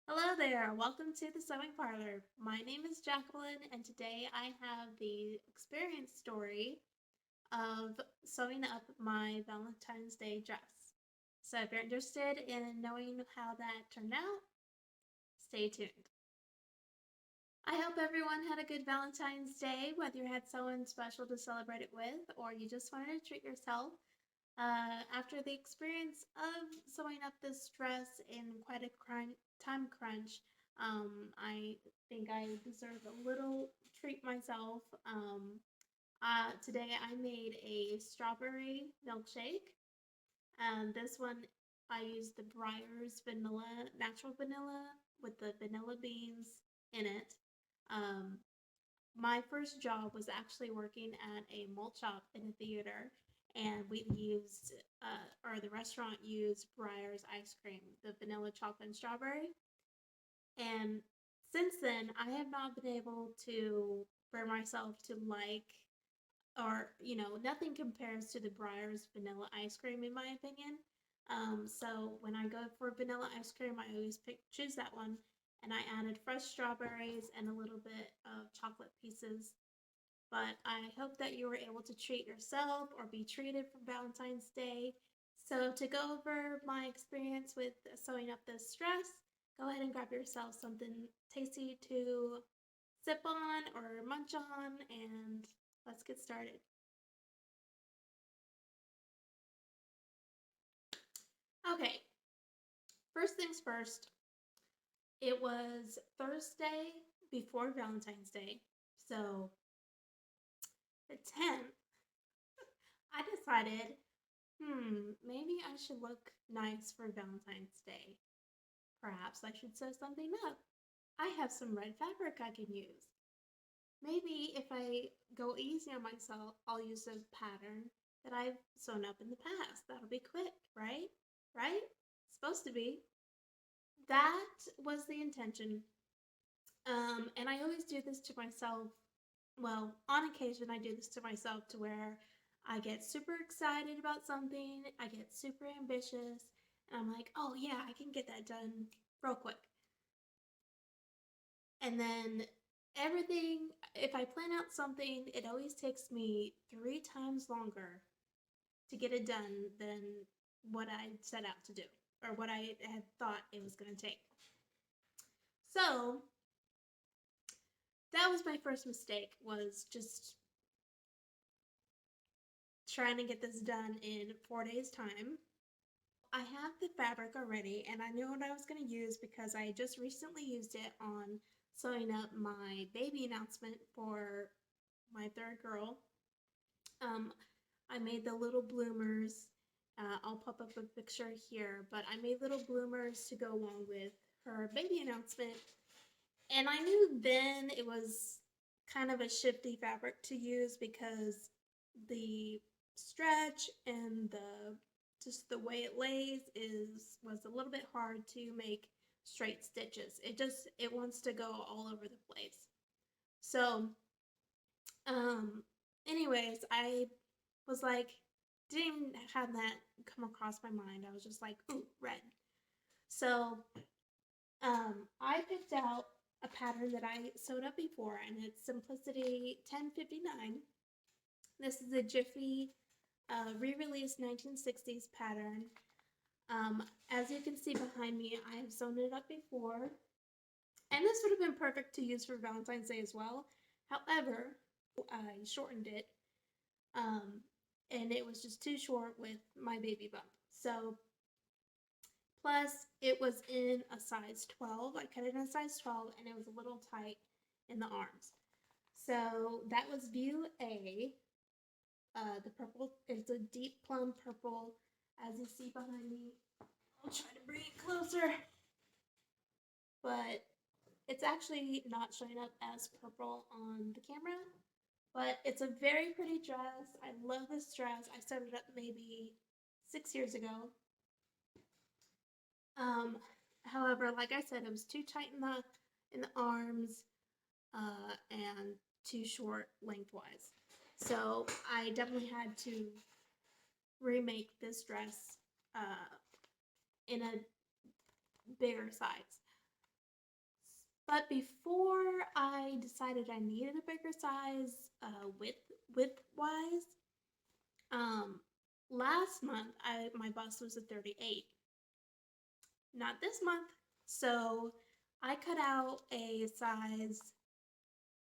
Hello there, welcome to the Sewing Parlor. My name is Jacqueline, and today I have the experience story of sewing up my Valentine's Day dress. So, if you're interested in knowing how that turned out, stay tuned. I hope everyone had a good Valentine's Day, whether you had someone special to celebrate it with or you just wanted to treat yourself. After the experience of sewing up this dress in quite a time crunch, I think I deserve a little treat myself. Today I made a strawberry milkshake, and this one I used the Breyers vanilla, natural vanilla with the vanilla beans in it. Um, my first job was actually working at a malt shop in a theater, and we used, or the restaurant used Breyer's ice cream, the vanilla chocolate and strawberry. And since then, I have not been able to bring myself to like, or nothing compares to the Breyer's vanilla ice cream in my opinion. So when I go for vanilla ice cream, I always choose that one, and I added fresh strawberries and a little bit of chocolate pieces. But I hope that you were able to treat yourself or be treated for Valentine's Day. So, to go over my experience with sewing up this dress, go ahead and grab yourself something tasty to sip on or munch on, and let's get started. Okay, first things first, it was Thursday before Valentine's Day. So, the 10th, I decided, maybe I should look nice for Valentine's Day. Perhaps I should sew something up. I have some red fabric I can use. Maybe if I go easy on myself, I'll use a pattern that I've sewn up in the past. That'll be quick, right? Right? Supposed to be. That was the intention. And I always do this to myself. Well, on occasion, I do this to myself to where I get super excited about something, I get super ambitious, and I'm like, oh yeah, I can get that done real quick. And then everything, if I plan out something, it always takes me 3 times longer to get it done than what I set out to do or what I had thought it was going to take. So that was my first mistake, was just trying to get this done in 4 days time. I have the fabric already, and I knew what I was going to use because I just recently used it on sewing up my baby announcement for my third girl. Um, I made the little bloomers. I'll pop up a picture here, but I made little bloomers to go along with her baby announcement. And I knew then it was kind of a shifty fabric to use because the stretch and the way it lays was a little bit hard to make straight stitches. It wants to go all over the place. So, um, anyways, I was like, didn't even have that come across my mind. I was just like, ooh, red. So, I picked out a pattern that I sewed up before, and it's Simplicity 1059. This is a Jiffy re-released 1960s pattern. As you can see behind me, I have sewn it up before, and this would have been perfect to use for Valentine's Day as well. However, I shortened it, um, and it was just too short with my baby bump. So, plus it was in a size 12. I cut it in a size 12, and it was a little tight in the arms. So that was view A. The purple is a deep plum purple, as you see behind me. I'll try to bring it closer, but it's actually not showing up as purple on the camera. But it's a very pretty dress. I love this dress. I sewed it up maybe 6 years ago. However, like I said, it was too tight in the arms, and too short lengthwise. So I definitely had to remake this dress in a bigger size. But before I decided I needed a bigger size, width wise, um, last month my bust was a 38. Not this month. So I cut out a size.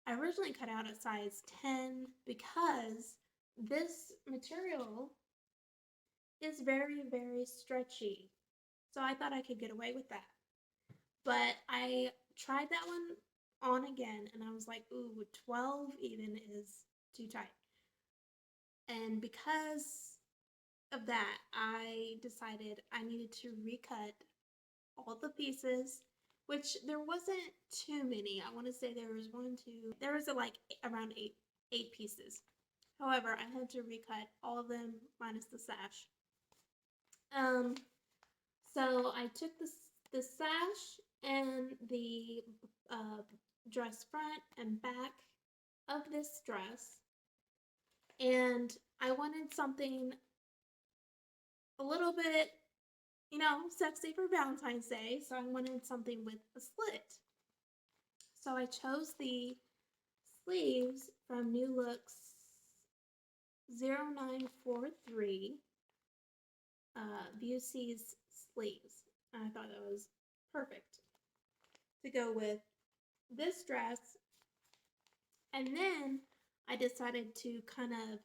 I originally cut out a size 10 because this material is very, very stretchy. So I thought I could get away with that. But I tried that one on again and I was like, ooh, 12 even is too tight. And because of that, I decided I needed to recut all the pieces, which there wasn't too many. I want to say there was one, two, there was like around eight pieces. However, I had to recut all of them minus the sash. Um, so I took the sash and the uh, dress front and back of this dress, and I wanted something a little bit, sexy for Valentine's Day, so I wanted something with a slit. So I chose the sleeves from New Looks 0943 Busey's sleeves. And I thought that was perfect to go with this dress. And then I decided to kind of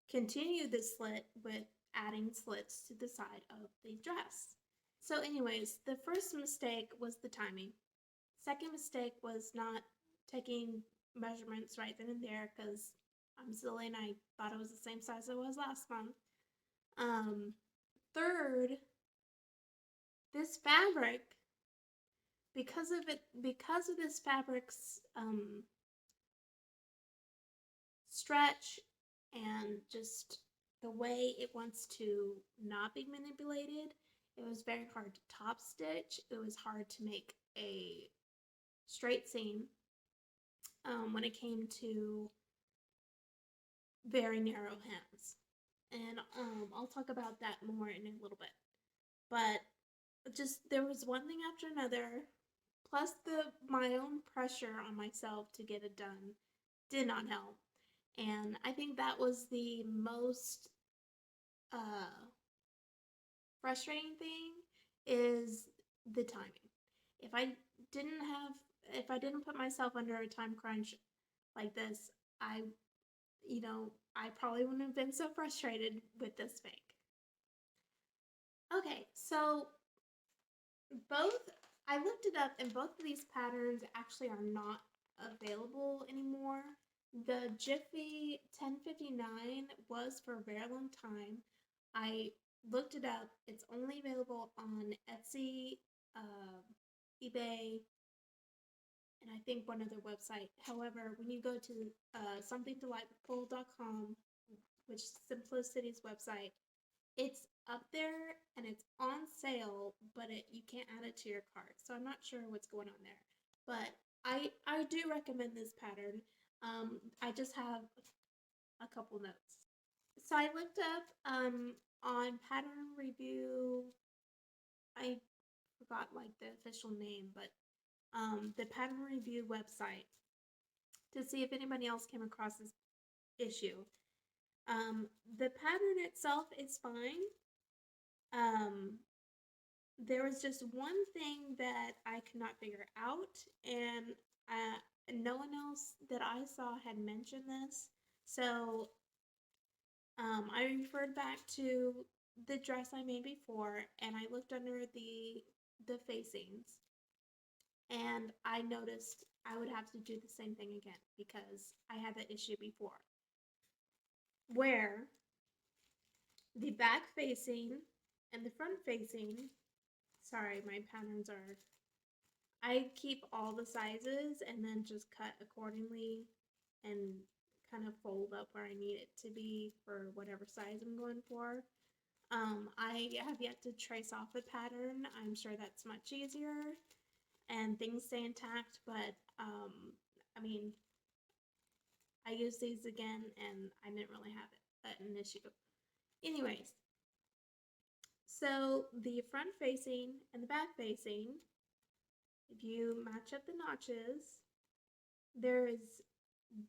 continue this slit with adding slits to the side of the dress. So anyways, the first mistake was the timing. Second mistake was not taking measurements right then and there because I'm silly and I thought it was the same size it was last month. Third, this fabric, because of this fabric's stretch and just the way it wants to not be manipulated, it was very hard to top stitch. It was hard to make a straight seam when it came to very narrow hems. And I'll talk about that more in a little bit. But just there was one thing after another, plus my own pressure on myself to get it done did not help. And I think that was the most frustrating thing is the timing. If I if I didn't put myself under a time crunch like this, I probably wouldn't have been so frustrated with this fake. Okay, so both, I looked it up and both of these patterns actually are not available anymore. The Jiffy 1059 was for a very long time. I looked it up. It's only available on Etsy, eBay, and I think one other website. However, when you go to somethingdelightful.com, which is Simplicity's website, it's up there and it's on sale, but you can't add it to your cart. So I'm not sure what's going on there. But I do recommend this pattern. I just have a couple notes. So I looked up on Pattern Review. I forgot like the official name, but the Pattern Review website to see if anybody else came across this issue. The pattern itself is fine. There was just one thing that I could not figure out, and no one else that I saw had mentioned this. So I referred back to the dress I made before, and I looked under the facings, and I noticed I would have to do the same thing again because I had that issue before, where the back facing and the front facing, sorry, my patterns are, I keep all the sizes and then just cut accordingly and kind of fold up where I need it to be for whatever size I'm going for. I have yet to trace off a pattern. I'm sure that's much easier and things stay intact, but I mean, I used these again and I didn't really have an issue. Anyways, so the front facing and the back facing, If you match up the notches, there is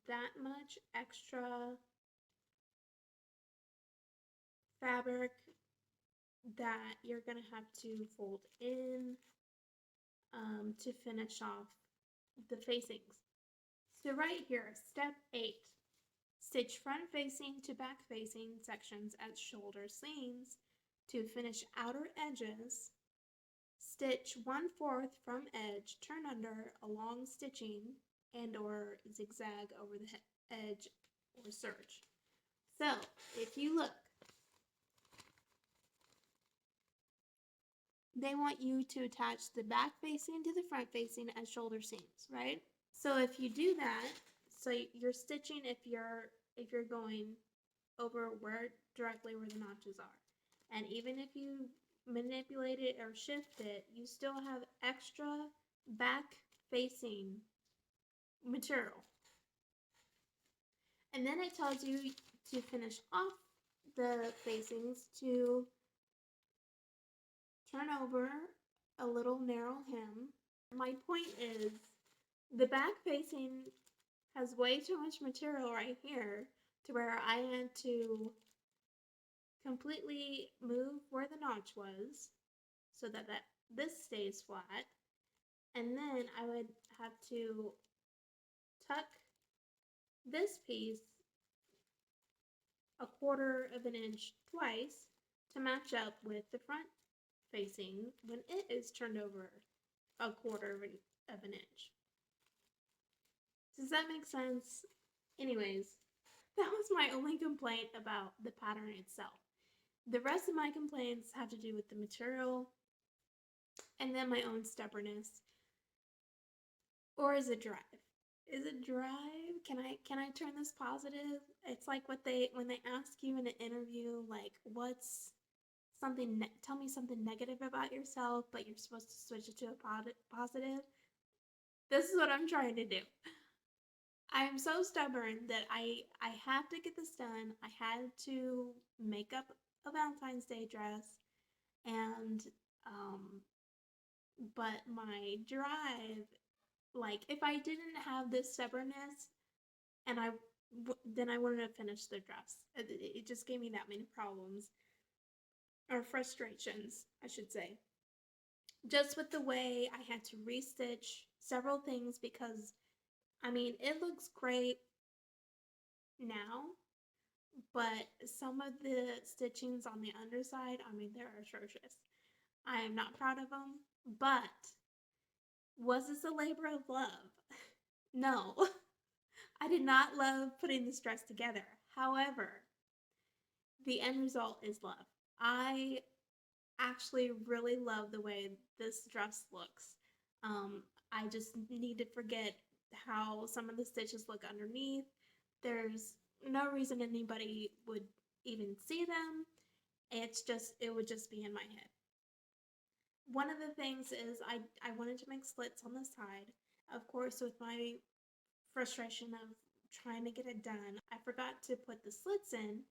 that much extra fabric that you're going to have to fold in to finish off the facings. So right here, step 8, stitch front facing to back facing sections at shoulder seams to finish outer edges. Stitch 1/4 from edge, turn under along stitching and or zigzag over the edge or serge. So if you look, they want you to attach the back facing to the front facing as shoulder seams, right? So if you do that, so you're stitching if you're going over directly where the notches are. And even if you manipulate it or shift it, you still have extra back facing material. And then it tells you to finish off the facings to turn over a little narrow hem. My point is, the back facing has way too much material right here to where I had to completely move where the notch was so that this stays flat, and then I would have to tuck this piece 1/4 of an inch twice to match up with the front facing when it is turned over 1/4 of an inch. Does that make sense? Anyways, that was my only complaint about the pattern itself. The rest of my complaints have to do with the material and then my own stubbornness. Or is it drive? Is it drive? Can I turn this positive? It's like when they ask you in an interview, like, what's something, tell me something negative about yourself, but you're supposed to switch it to a positive. This is what I'm trying to do. I'm so stubborn that I have to get this done. I had to make up a Valentine's Day dress, and but my drive, like, if I didn't have this stubbornness, and then I wouldn't have finished the dress. It just gave me that many problems, or frustrations, I should say. Just with the way I had to restitch several things because, I mean, it looks great now, but some of the stitchings on the underside, I mean, they're atrocious. I am not proud of them, but was this a labor of love? No. I did not love putting this dress together. However, the end result is love. I actually really love the way this dress looks. I just need to forget how some of the stitches look underneath. There's no reason anybody would even see them. It would just be in my head. One of the things is I wanted to make slits on the side. Of course, with my frustration of trying to get it done, I forgot to put the slits in,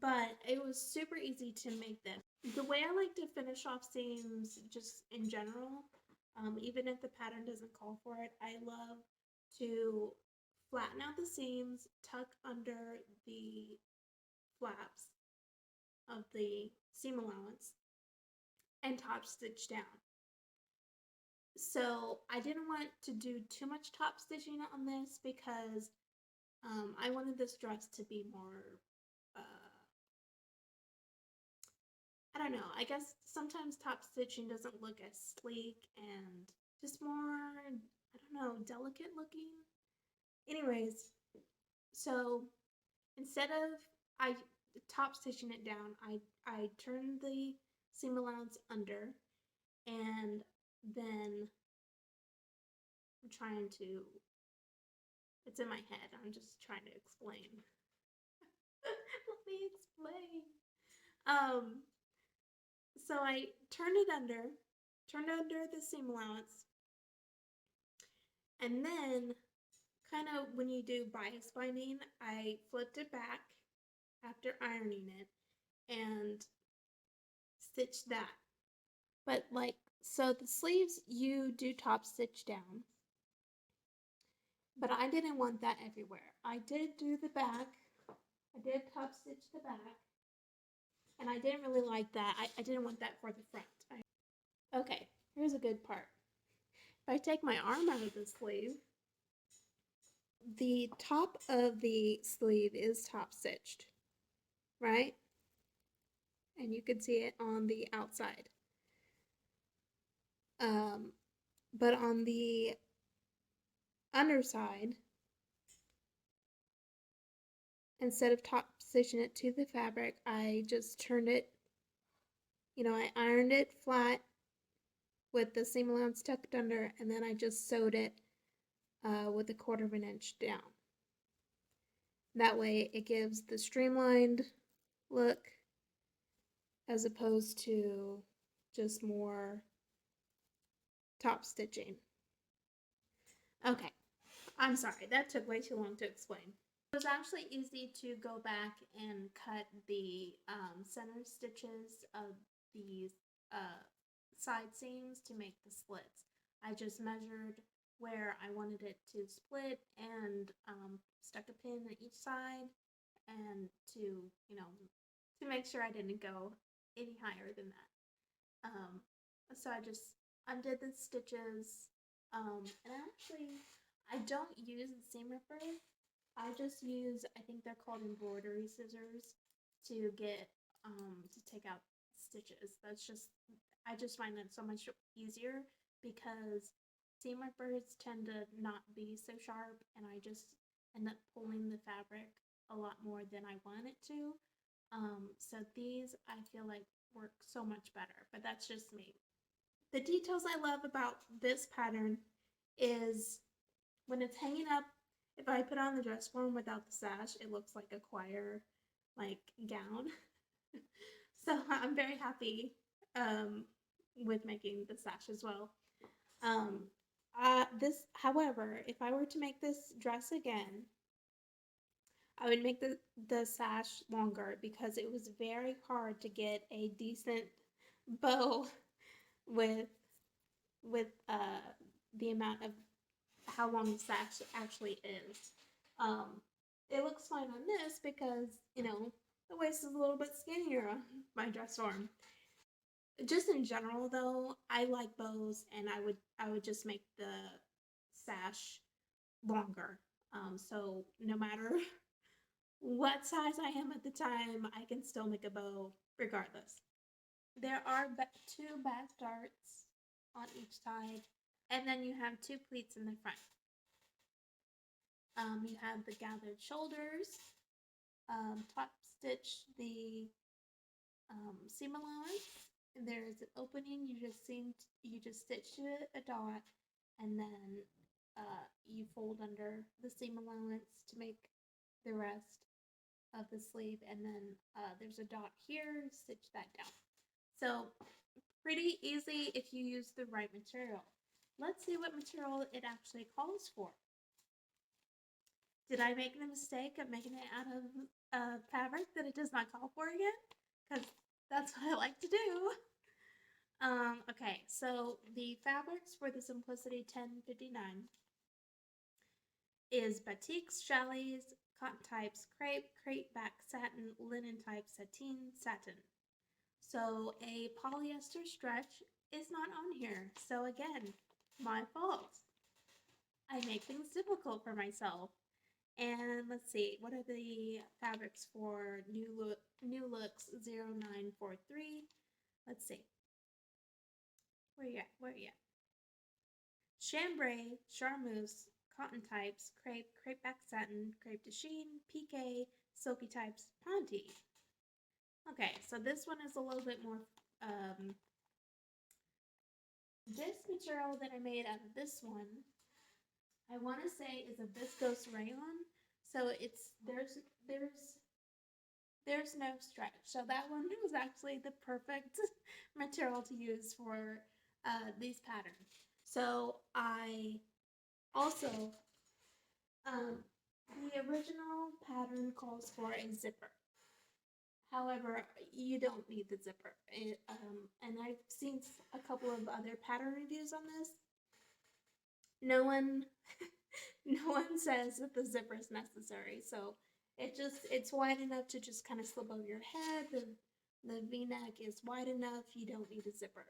but it was super easy to make them. The way I like to finish off seams, just in general, even if the pattern doesn't call for it, I love to flatten out the seams, tuck under the flaps of the seam allowance, and top stitch down. So I didn't want to do too much top stitching on this because I wanted this dress to be more, I don't know, I guess sometimes top stitching doesn't look as sleek and just more, I don't know, delicate looking. Anyways, so instead of top stitching it down, I turned the seam allowance under, and then I'm trying to, it's in my head, I'm just trying to explain. Let me explain. So I turned under the seam allowance, and then kind of when you do bias binding, I flipped it back after ironing it and stitched that. But like So the sleeves you do top stitch down, but I didn't want that everywhere. I did do the back. I did top stitch the back, and I didn't really like that. I didn't want that for the front. Okay, here's a good part. If I take my arm out of the sleeve, the top of the sleeve is top stitched, right? And you can see it on the outside. But on the underside, instead of top stitching it to the fabric, I just turned it, I ironed it flat with the seam allowance tucked under, and then I just sewed it with 1/4 of an inch down. That way it gives the streamlined look as opposed to just more top stitching. Okay, I'm sorry, that took way too long to explain. It was actually easy to go back and cut the center stitches of these side seams to make the slits. I just measured where I wanted it to split and stuck a pin at each side, and to make sure I didn't go any higher than that. So I just undid the stitches, and actually I don't use the seam ripper. I just use, I think they're called embroidery scissors to get to take out stitches. I just find that so much easier because seam rippers tend to not be so sharp, and I just end up pulling the fabric a lot more than I want it to. So these I feel like work so much better, but that's just me. The details I love about this pattern is when it's hanging up, if I put on the dress form without the sash, it looks like a choir gown. So I'm very happy with making the sash as well. However, if I were to make this dress again, I would make the sash longer because it was very hard to get a decent bow with the amount of how long the sash actually is. Um, it looks fine on this because, the waist is a little bit skinnier on my dress form. Just in general though, I like bows, and I would just make the sash longer. So no matter what size I am at the time, I can still make a bow regardless. There are two back darts on each side, and then you have two pleats in the front. You have the gathered shoulders, top stitch the seam allowance. There's an opening. You just stitch to it a dot, and then you fold under the seam allowance to make the rest of the sleeve, and then there's a dot here. Stitch that down. So pretty easy if you use the right material. Let's see what material it actually calls for. Did I make the mistake of making it out of fabric that it does not call for again? Because that's what I like to do. Okay, so the fabrics for the Simplicity 1059 is batiks, chalets, cotton types, crepe back satin, linen type satin. So a polyester stretch is not on here. So again, my fault. I make things difficult for myself. And let's see, what are the fabrics for New Looks 0943? Let's see. Where you at? Chambray, charmeuse, cotton types, crepe back satin, crepe de chine, pique, silky types, ponte. Okay, so this one is a little bit more, this material that I made out of this one, I want to say is a viscose rayon. So there's no stretch. So that one was actually the perfect material to use for these patterns. So I also, the original pattern calls for a zipper. However, you don't need the zipper. And I've seen a couple of other pattern reviews on this. No one, no one says that the zipper is necessary. So it's wide enough to just kind of slip over your head. The V-neck is wide enough. You don't need a zipper.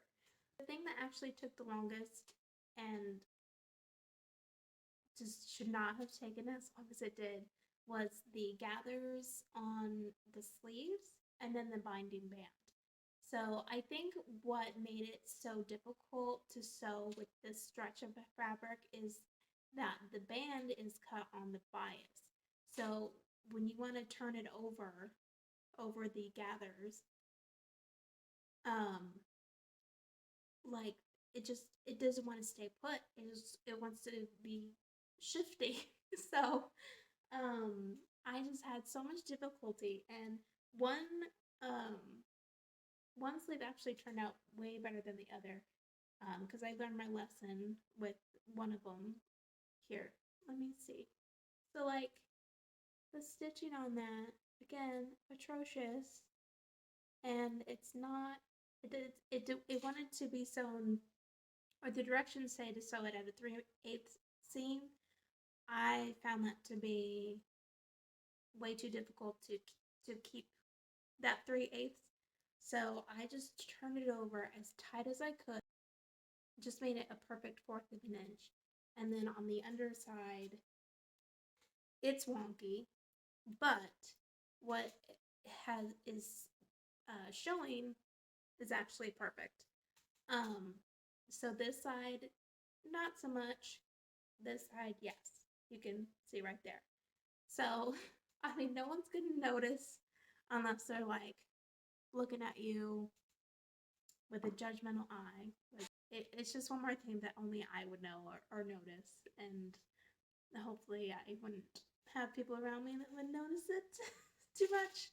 The thing that actually took the longest and just should not have taken as long as it did was the gathers on the sleeves and then the binding band. So I think what made it so difficult to sew with this stretch of the fabric is that the band is cut on the bias. So when you want to turn it over the gathers, um, like it doesn't want to stay put. It wants to be shifty. So I just had so much difficulty, and um one sleeve actually turned out way better than the other, because I learned my lesson with one of them. Here, let me see. So like the stitching on that, again, atrocious, and it's not. It wanted to be sewn, or the directions say to sew it at a 3/8 seam. I found that to be way too difficult to keep that 3/8. So I just turned it over as tight as I could, just made it a perfect 1/4 of an inch. And then on the underside, it's wonky, but what is showing is actually perfect. Um, so this side, not so much. This side, yes, you can see right there. So, I mean, no one's gonna notice unless they're like looking at you with a judgmental eye. Like it's just one more thing that only I would know or notice, and hopefully I wouldn't have people around me that would notice it too much.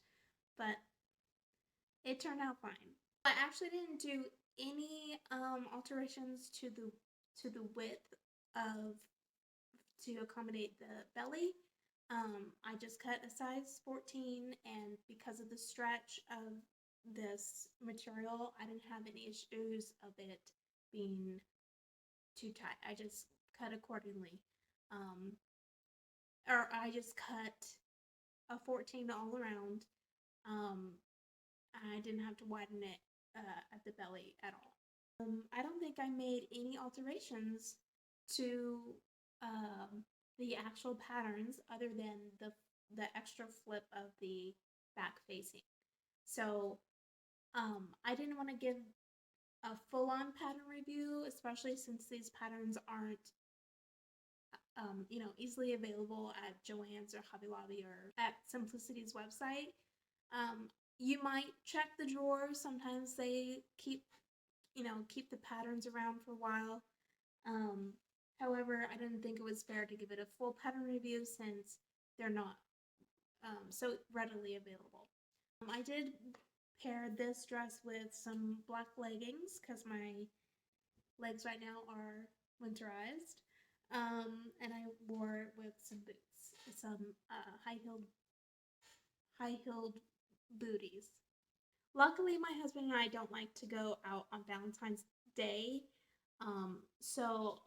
But it turned out fine. I actually didn't do any alterations to the width of to accommodate the belly. I just cut a size 14, and because of the stretch of this material, I didn't have any issues of it being too tight. I just cut accordingly. Um, or I just cut a 14 all around. Um, I didn't have to widen it at the belly at all. I don't think I made any alterations to the actual patterns other than the extra flip of the back facing. So I didn't want to give a full-on pattern review, especially since these patterns aren't easily available at Joann's or Hobby Lobby or at Simplicity's website. You might check the drawers. Sometimes they keep the patterns around for a while. However, I didn't think it was fair to give it a full pattern review since they're not so readily available. I did pair this dress with some black leggings because my legs right now are winterized. And I wore it with some boots, some high-heeled booties. Luckily, my husband and I don't like to go out on Valentine's Day, so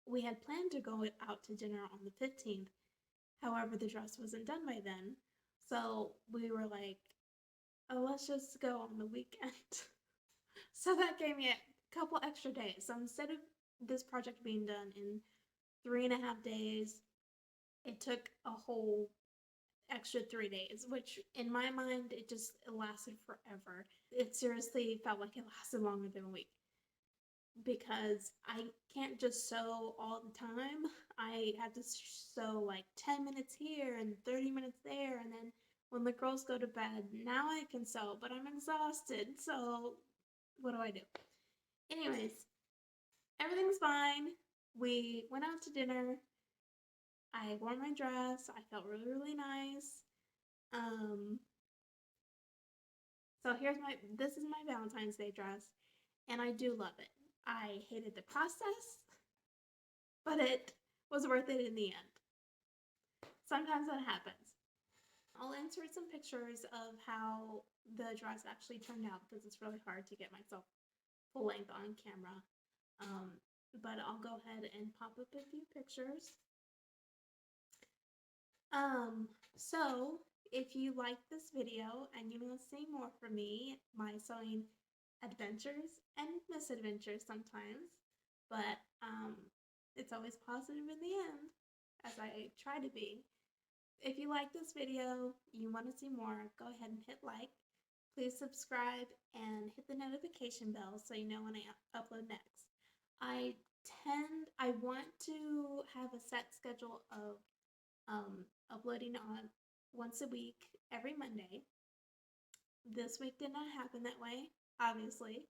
we had planned to go out to dinner on the 15th. However, the dress wasn't done by then, so we were like, oh, let's just go on the weekend. So that gave me a couple extra days. So instead of this project being done in 3.5 days, it took a whole extra 3 days, which in my mind, it lasted forever. It seriously felt like it lasted longer than a week because I can't just sew all the time. I had to sew like 10 minutes here and 30 minutes there, and then when the girls go to bed, now I can sew, but I'm exhausted, so what do I do? Anyways, everything's fine. We went out to dinner. I wore my dress. I felt really, really nice. So this is my Valentine's Day dress, and I do love it. I hated the process, but it was worth it in the end. Sometimes that happens. I'll insert some pictures of how the dress actually turned out because it's really hard to get myself full length on camera. But I'll go ahead and pop up a few pictures. So if you like this video and you want to see more from me, my sewing adventures and misadventures sometimes, but it's always positive in the end, as I try to be. If you like this video, you want to see more, go ahead and hit like. Please subscribe and hit the notification bell so you know when I upload next. I want to have a set schedule of uploading on once a week, every Monday. This week did not happen that way, obviously,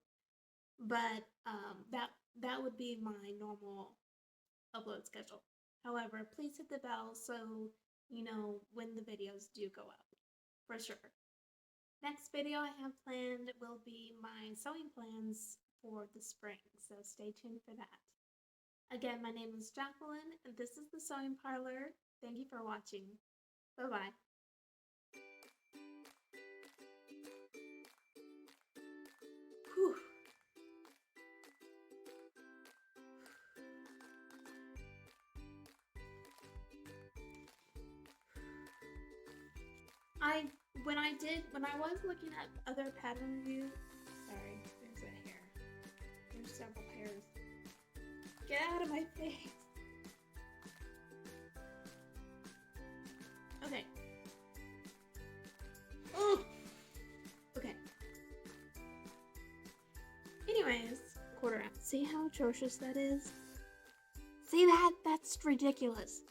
but that would be my normal upload schedule. However, please hit the bell so you know when the videos do go up, for sure. Next video I have planned will be my sewing plans for the spring, so stay tuned for that. Again, my name is Jacqueline, and this is the Sewing Parlor. Thank you for watching. Bye-bye. Whew. When I was looking at other pattern reviews, sorry, there's a hair. There's several hairs. Get out of my face. Okay. Oh. Okay. Anyways, quarter out. See how atrocious that is? See that? That's ridiculous.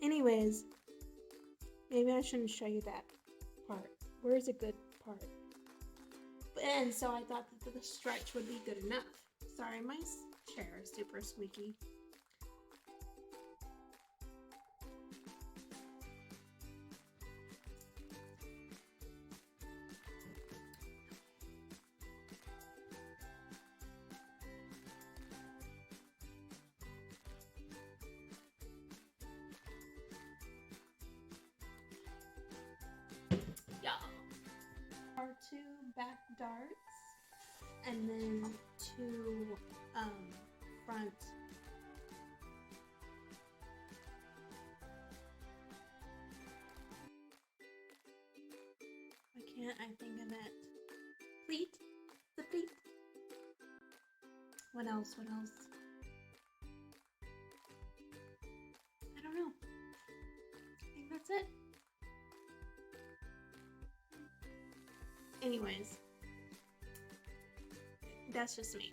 Anyways, maybe I shouldn't show you that part. Where's a good part? And so I thought that the stretch would be good enough. Sorry, my chair is super squeaky. Are two back darts and then two front. Why can't I think of it? Pleat? The pleat? What else? What else? I don't know. I think that's it. Anyways, that's just me.